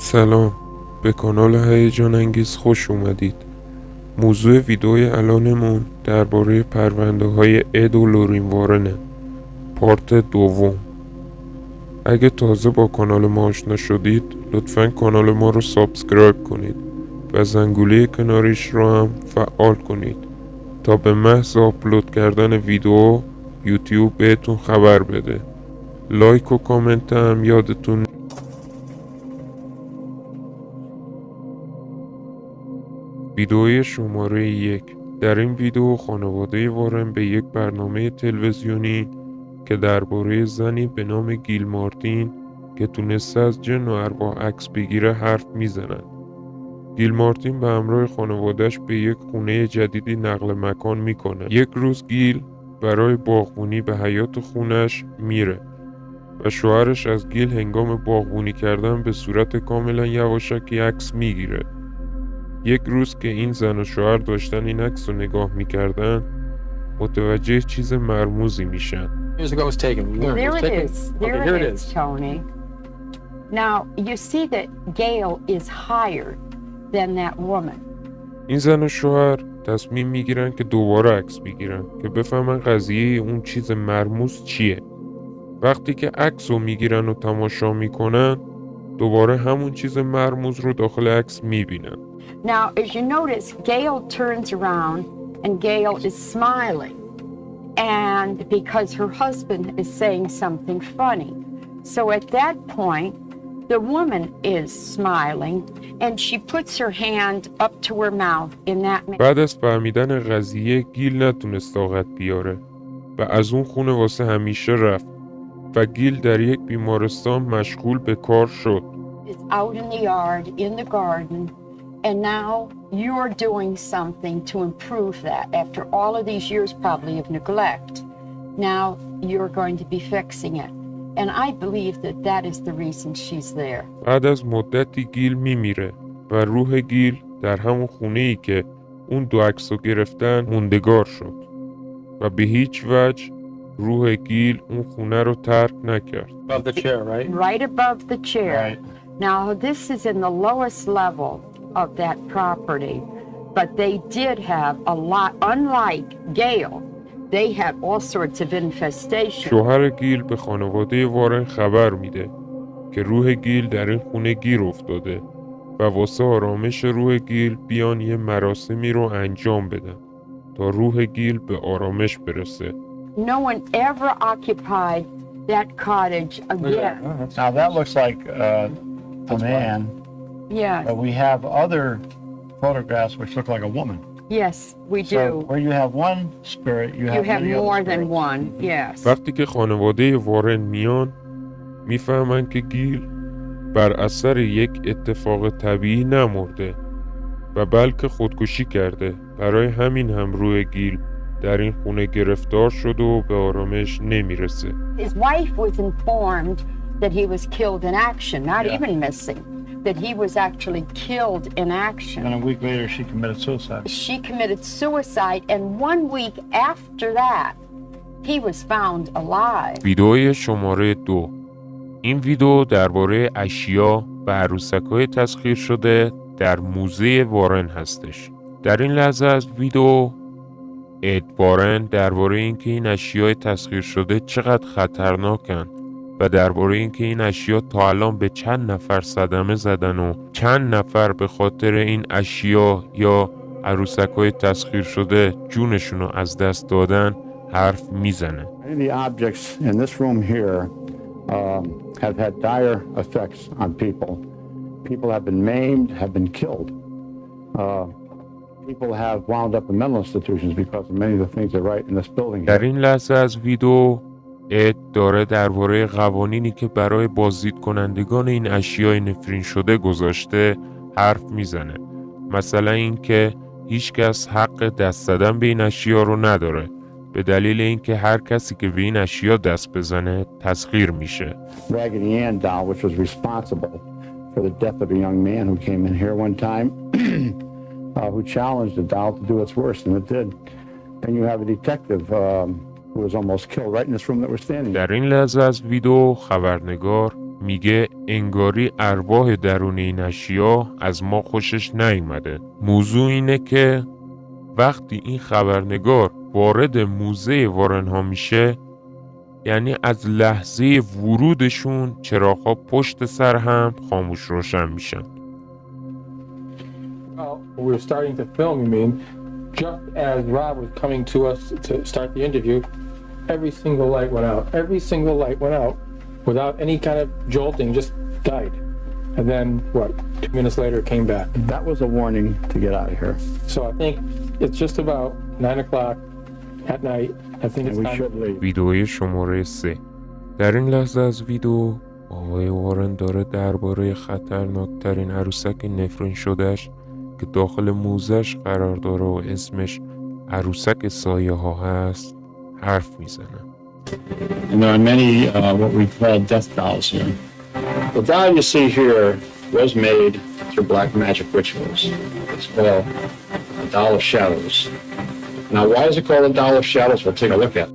سلام، به کانال هیجانانگیز خوش اومدید. موضوع ویدئوی الانمون درباره پرونده های اد و لورین وارنه، پارت دوم. اگه تازه با کانال ما آشنا شدید لطفاً کانال ما رو سابسکرایب کنید و زنگوله کناریش رو هم فعال کنید تا به محض آپلود کردن ویدیو یوتیوب بهتون خبر بده. لایک و کامنت هم یادتون. ویدئوی شماره 1. در این ویدئو خانواده وارن به یک برنامه تلویزیونی که درباره زنی به نام گیل مارتین که تونسته از جن و ارواح عکس بگیره حرف میزنن. گیل مارتین به همراه خانوادهش به یک خونه جدیدی نقل مکان میکنه. یک روز گیل برای باغبونی به حیاط خونش میره و شوهرش از گیل هنگام باغبونی کردن به صورت کاملا یواشکی عکس میگیره. یک روز که این زن و شوهر داشتن این عکس رو نگاه میکردن متوجه چیز مرموزی میشن. There it is, Tony. Now you see that Gail is higher than that woman. این زن و شوهر تصمیم میگیرن که دوباره عکس بگیرن که بفهمن قضیه اون چیز مرموز چیه. وقتی که عکس رو میگیرن و تماشا میکنن دوباره همون چیز مرموز رو داخل عکس میبینن. Now as you notice, Gail turns around and Gail is smiling, and because her husband is saying something funny. So at that point the woman is smiling and she puts her hand up to her mouth in that. بعد از فهمیدن قضیه گیل نتونست طاقت بیاره و از اون خونه واسه همیشه رفت و گیل در یک بیمارستان مشغول به کار شد. Is out in the yard, in the garden, and now you're doing something to improve that. After all of these years probably of neglect, now you're going to be fixing it. And I believe that that is the reason she's there. بعد از مدتی گیل میمیره و روح گیل در همون خونه‌ای که اون دو عکسو گرفتن موندگار شد و به هیچ وجه روح گیل اون خونه رو ترک نکرد. Above the chair, right? Right above the chair. Right. Now this is in the lowest level of that property, but they did have a lot, unlike Gail, they had all sorts of infestation. شوهر گیل به خانواده وارن خبر میده که روح گیل در این خونه گیر افتاده و واسه آرامش روح گیل بیان یه مراسمی رو انجام بدن تا روح گیل به آرامش برسه. No one ever occupied that cottage again. Now that looks like a man, Yes, but we have other photographs which look like a woman. yes, we So do. where you have one spirit, you You have have many other more than spirits. one, yes. وقتی که خانواده وارن میان میفهمن که گیل بر اثر یک اتفاق طبیعی نمرده و بلکه خودکشی کرده. برای همین هم روح گیل در این خونه گرفتار شده و به آرامش نمیرسه. His wife was informed that he was killed in action, not Yeah. even missing, that he was actually killed in action. And a week later she committed suicide. She committed suicide, and 1 week after that, he was found alive. ویدئوی شماره 2. این ویدئو درباره اشیا و عروسک‌های تسخیر شده در موزه وارن هستش. در این لحظه از ویدئو اد وارن درباره اینکه این اشیاء تسخیر شده چقدر خطرناکن و درباره اینکه این اشیا تا الان به چند نفر صدمه زدن و چند نفر به خاطر این اشیا یا عروسک‌های تسخیر شده جونشون رو از دست دادن حرف میزنه. Many of the objects in this room here have had dire effects on people. People have been maimed, have been killed. People have wound up in mental institutions because of many of the things they write in this building. در این لحظه از ویدیو اد داره درباره قوانینی که برای بازدید کنندگان این اشیاء نفرین شده گذاشته حرف میزنه. مثلا این که هیچ کس حق دست زدن به این اشیاء رو نداره به دلیل اینکه هر کسی که به این اشیاء دست بزنه تسخیر میشه. Raggedy Ann doll, which was responsible for the death of a young man who came in here one time, who challenged the doll to do its worst, and it did. Then you have a detective who was almost killed right in this room that we're standing in. در این لحظه از ویدیو خبرنگار میگه انگاری ارواح درون این اشیا از ما خوشش نیومده. موضوع اینه که وقتی این خبرنگار وارد موزه وارن ها میشه، یعنی از لحظه ورودشون چراغ‌ها پشت سر هم خاموش روشن میشن. Well, we were starting to film, you mean, just as Rob was coming to us to start the interview, every single light went out. Every single light went out without any kind of jolting, just died. And then, 2 minutes later, it came back. That was a warning to get out of here. So I think it's just about 9 o'clock at night. I think it's And we time should leave. ویدئوی شماره 3. در این لحظه از ویدئو آقای وارن داره درباره خطرناکترین عروسک نفرین شدهش که داخل موزش قرار داره و اسمش عروسک سایه ها هست حرف میزنه. And there are many what we call death dolls here. The doll you see here was made through black magic rituals. It's called a doll of shadows. Now, why is it called a doll of shadows? We'll take a look at.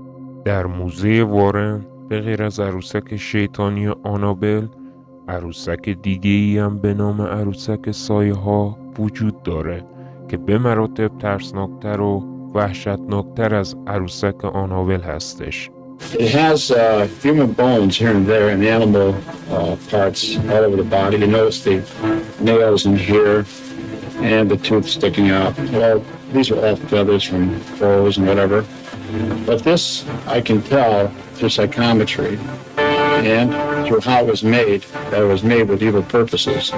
در موزه وارن به غیر از عروسک شیطانی آنابل، عروسک دیگه‌ای هم به نام عروسک سایه ها وجود داره که به مراتب ترسناکتر و وحشتناکتر از عروسک آنابل هستش. It has human bones here and there and animal parts all over the body. You notice the nails in here and the tooth sticking out. Well, these are all feathers from crows and whatever. But this, I can tell through psychometry and through how it was made, that it was made with evil purposes.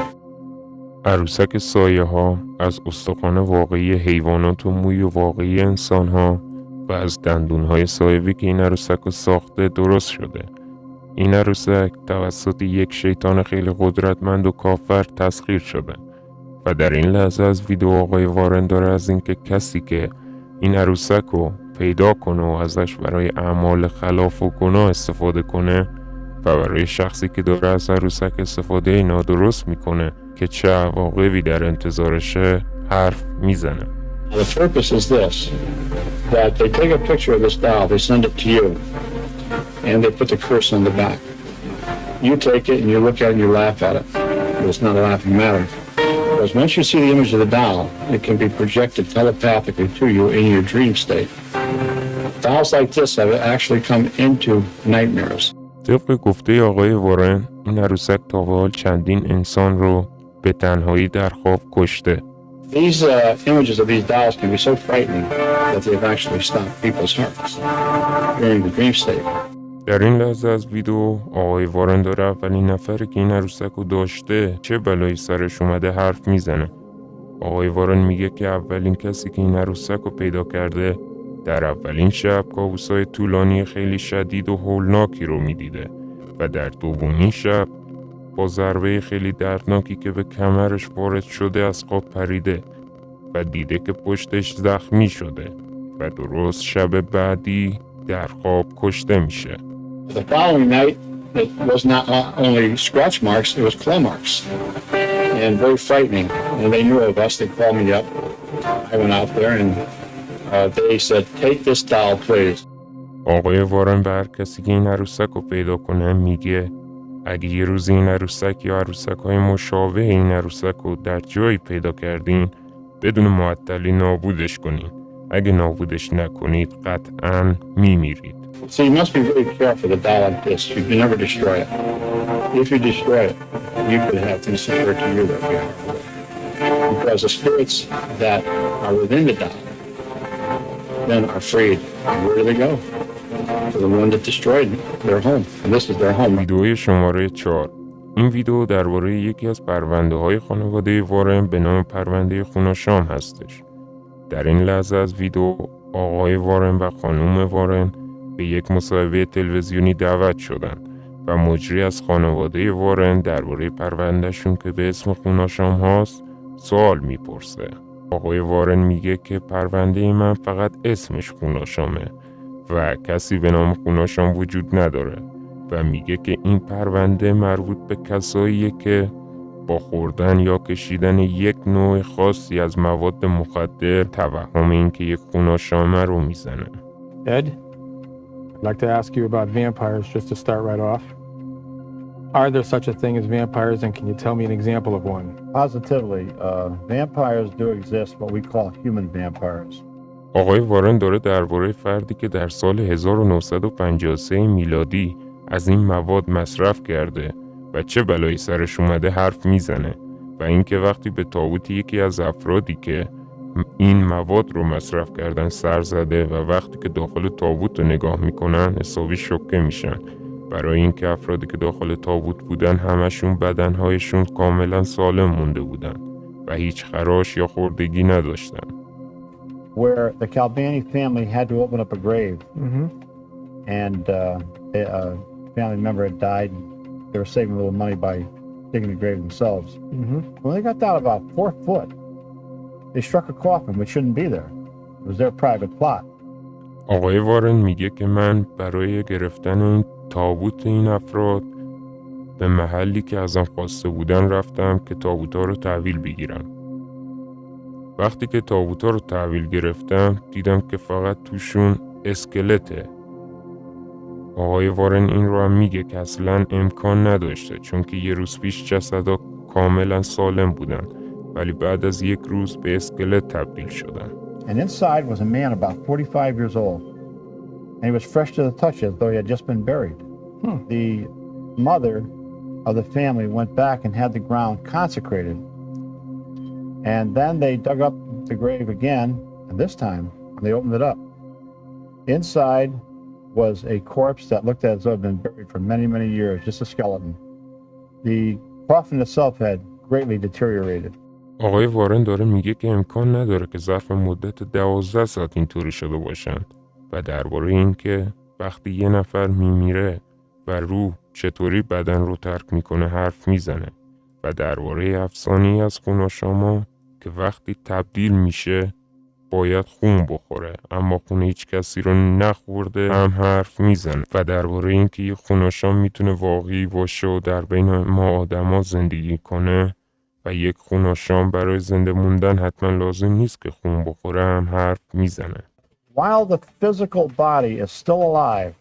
عروسک سایه ها از استخوان واقعی حیوانات و موی واقعی انسان ها و از دندون های سایبی که این عروسک رو ساخته درست شده. این عروسک توسط یک شیطان خیلی قدرتمند و کافر تسخیر شده و در این لحظه از ویدیو آقای وارن داره از اینکه کسی که این عروسک رو پیدا کنه و ازش برای اعمال خلاف و گناه استفاده کنه و برای شخصی که داره از عروسک استفاده نادرست میکنه که چه عواقبی در انتظارشه حرف میزنه. The purpose is this, that they take a picture of this doll, they send it to you, and they put the curse on the back. You take it and you look at it and you laugh at it. But it's not a laughing matter. Because once you see the image of the doll, it can be projected telepathically to you in your dream state. Dolls like this have actually come into nightmares. طبق گفته آقای وارن، این عروسک تا به حال چندین انسان رو به تنهایی در خواب کشته. These images of these dolls can be so frightening that they've actually stopped people's hearts during the dream state. در این لحظه از ویدیو آقای وارن داره اولین نفری که این عروسک رو داشته چه بلایی سرش اومده حرف میزنه. آقای وارن میگه که اولین کسی که این عروسک رو پیدا کرده در اولین شب کابوسای طولانی خیلی شدید و هولناکی رو میدیده و در دومین شب با ضربه خیلی دردناکی که به کمرش وارد شده از خواب پریده و دیده که پشتش زخمی شده و درست شب بعدی در خواب کشته میشه. The following night, it was not only scratch marks, it was claw marks. And very frightening. And they knew of us, they called me up. I went out there and they said, take this doll, please. آقای وارن به هر کسی که این عروسک رو پیدا کنه میگه اگه یه روز این عروسک یا عروسک های مشابه این عروسک رو در جایی پیدا کردین بدون معطلی نابودش کنین. اگه نابودش نکنید قطعاً میمیرید. So you must be very careful with a doll like this. You can never destroy it. If you destroy it, you could have things occur to you that we are. Because the spirits that are within the doll then are freed. And where do they go? To the one that destroyed their home. And this is their home. ویدئوی شماره 4. این ویدئو درباره یکی از پرونده های خانواده وارن به نام پرونده خوناشام هستش. در این لحظه از ویدئو آقای وارن و خانم وارن به یک مصاحبه تلویزیونی دعوت شدند و مجری از خانواده وارن درباره پروندهشون که به اسم خوناشام هاست سوال میپرسه. آقای وارن میگه که پرونده من فقط اسمش خوناشامه و کسی به نام خوناشام وجود نداره و میگه که این پرونده مربوط به کساییه که با خوردن یا کشیدن یک نوع خاصی از مواد مخدر توهم این که یک خوناشامه رو میزنه. Ed, I'd like to ask you about vampires just to start right off. Are there such a thing as vampires, and can you tell me an example of one? Positively, vampires do exist, what we call human vampires. آقای وارن داره درباره فردی که در سال 1953 میلادی از این مواد مصرف کرده و چه بلایی سرش اومده حرف میزنه و اینکه وقتی به تابوت یکی از افرادی که این مواد رو مصرف کردن سر زده و وقتی که داخل تابوت رو نگاه میکنن حسابی شوکه میشن، برای اینکه افرادی که داخل تابوت بودن همشون بدنهایشون کاملا سالم مونده بودن و هیچ خراش یا خوردگی نداشتن. Where the Calvani family had to open up a grave, and a family member had died. They were saving a little money by digging the grave themselves. When they got down about 4 foot, they struck a coffin which shouldn't be there. It was their private plot. آقای وارن میگه که من برای گرفتن این تابوت این افراد به محلی که ازم خواسته بودن رفتم که تابوت‌ها رو تحویل بگیرم. وقتی که تابوت‌ها رو تحویل گرفتم دیدم که فقط توشون اسکلته. آقای وارن این رو هم میگه که اصلاً امکان نداشته، چون که یه روز پیش جسدا کاملا سالم بودن ولی بعد از یک روز به اسکلت تبدیل شدن. And inside was a man about 45 years old. And he was fresh to the touch as though he had just been buried. The mother of the family went back and had the ground consecrated. And then they dug up the grave again, and this time they opened it up. Inside was a corpse that looked as though it had been buried for many, many years, just a skeleton. The coffin itself had greatly deteriorated. آقای وارن داره میگه که امکان نداره که ظرف مدت 12 ساعت اینطوری شده باشند و درباره این که وقتی یه نفر میمیره و روح چطوری بدن رو ترک میکنه حرف میزنه و درباره افسانه‌ای از خوناشاما که وقتی تبدیل میشه باید خون بخوره اما خون هیچ کسی رو نخورده هم حرف میزنه و درباره این که یه خوناشام میتونه واقعی باشه و در بین ما آدما زندگی کنه و یک خوناشام برای زنده موندن حتما لازم نیست که خون بخوره هم حرف میزنه. While the physical body is still alive,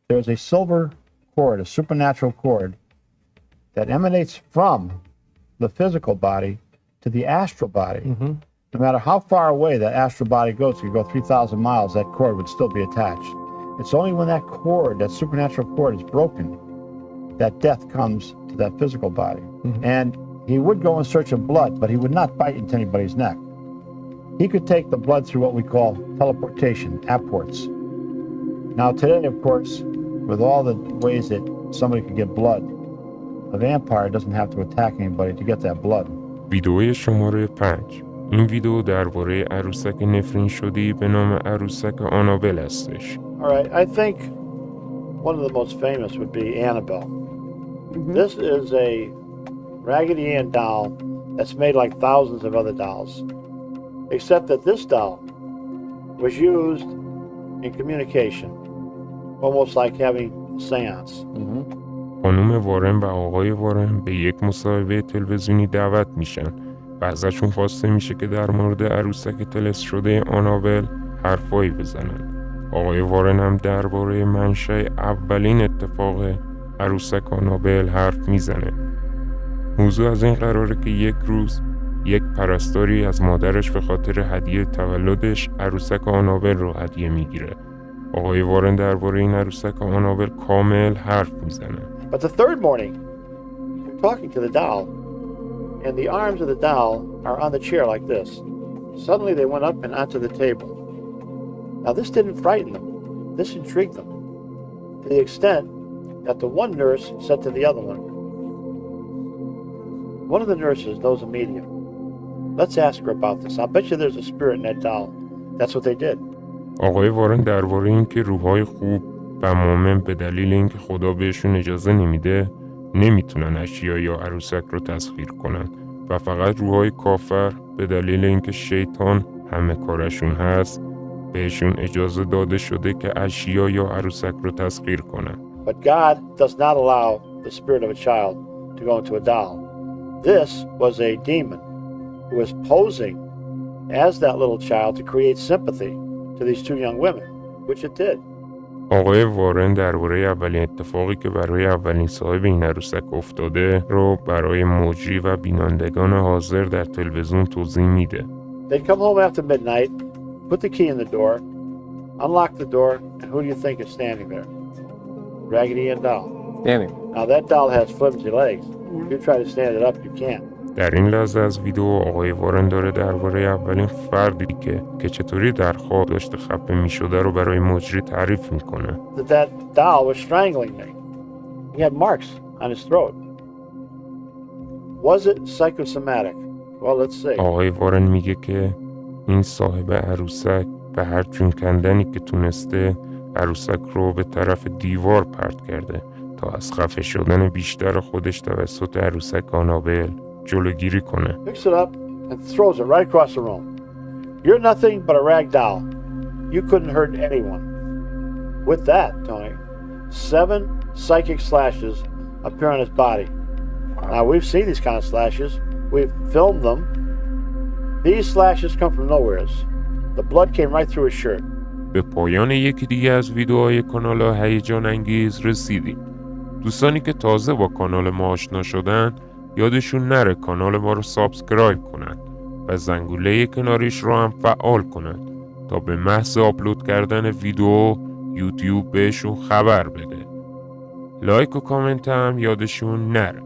there's a silver cord, a supernatural cord, that emanates from the physical body to the astral body. No matter how far away that astral body goes, if you go 3,000 miles, that cord would still be attached. It's only when that cord, that supernatural cord, is broken, that death comes to that physical body. And he would go in search of blood, but he would not bite into anybody's neck. He could take the blood through what we call teleportation, apports. Now today, of course, with all the ways that somebody could get blood, a vampire doesn't have to attack anybody to get that blood. ویدئوی شماره 5. این ویدئو درباره عروسک نفرین شده‌ای به نام عروسک آنابل هستش. All right, I think one of the most famous would be Annabelle. This is a Raggedy Ann doll that's made like thousands of other dolls, except that this doll was used in communication, almost like having a seance. خانم وارن و آقای وارن به یک مصاحبه تلویزیونی دعوت میشن و ازشون خواسته میشه که در مورد عروسک طلسم شده آنابل حرفایی بزنن. آقای وارن هم درباره منشأ اولین اتفاق عروسک آنابل حرف میزنه. موضوع از این قراره که یک روز یک پرستاری از مادرش به خاطر هدیه تولدش عروسک آنابل رو هدیه میگیره. آقای وارن درباره این عروسک آنابل کامل حرف میزنه. But the third morning, you're talking to the doll, and the arms of the doll are on the chair like this. Suddenly they went up and onto the table. Now this didn't frighten them. This intrigued them, to the extent that the one nurse said to the other one of the nurses knows a medium. Let's ask her about this. I'll bet you there's a spirit in that doll. That's what they did. آقای وارن درباره این که روح‌های خوب و مؤمن به دلیل اینکه خدا بهشون اجازه نمیده نمیتونن اشیا یا عروسک رو تسخیر کنن و فقط روح‌های کافر به دلیل اینکه شیطان همه کارشون هست بهشون اجازه داده شده که اشیا یا عروسک رو تسخیر کنن. But God does not allow the spirit of a child to go into a doll. This was a demon who was posing as that little child to create sympathy to these two young women, which it did. آقای وارن درباره اولین اتفاقی که برای اولین صاحب این عروسک افتاده رو برای مجری و بینندگان حاضر در تلویزیون توضیح میده. They'd come home after midnight, put the key in the door, unlock the door, and who do you think is standing there? Raggedy Ann doll. Standing. Now that doll has flimsy legs. If you try to stand it up, you can't. در این لحظه از ویدیو آقای وارن داره درباره اولین فردی که چطوری در خواب داشته خفه می شده رو برای مجری تعریف میکنه. That doll was strangling me. He had marks on his throat. Was it psychosomatic? Well, let's see. آقای وارن میگه که این صاحب عروسک به هر جون کندنی که تونسته عروسک رو به طرف دیوار پرت کرده تا از خفه شدن بیشتر خودش توسط عروسک آنابل جلوگیری کنه. Picks it up and throws it right across the room. You're nothing but a rag doll. You couldn't hurt anyone. With that, Tony, 7 psychic slashes appear on his body. Now, we've seen these kind of slashes. We've filmed them. These slashes come from nowhere. The blood came right through his shirt. به پایان یکی دیگه از ویدیوهای کانال هیجان انگیز رسیدیم. دوستانی که تازه با کانال ما آشنا شدن یادشون نره کانال ما رو سابسکرایب کنن و زنگوله کناریش رو هم فعال کنن تا به محض آپلود کردن ویدیو یوتیوب بهشون خبر بده. لایک و کامنت هم یادشون نره.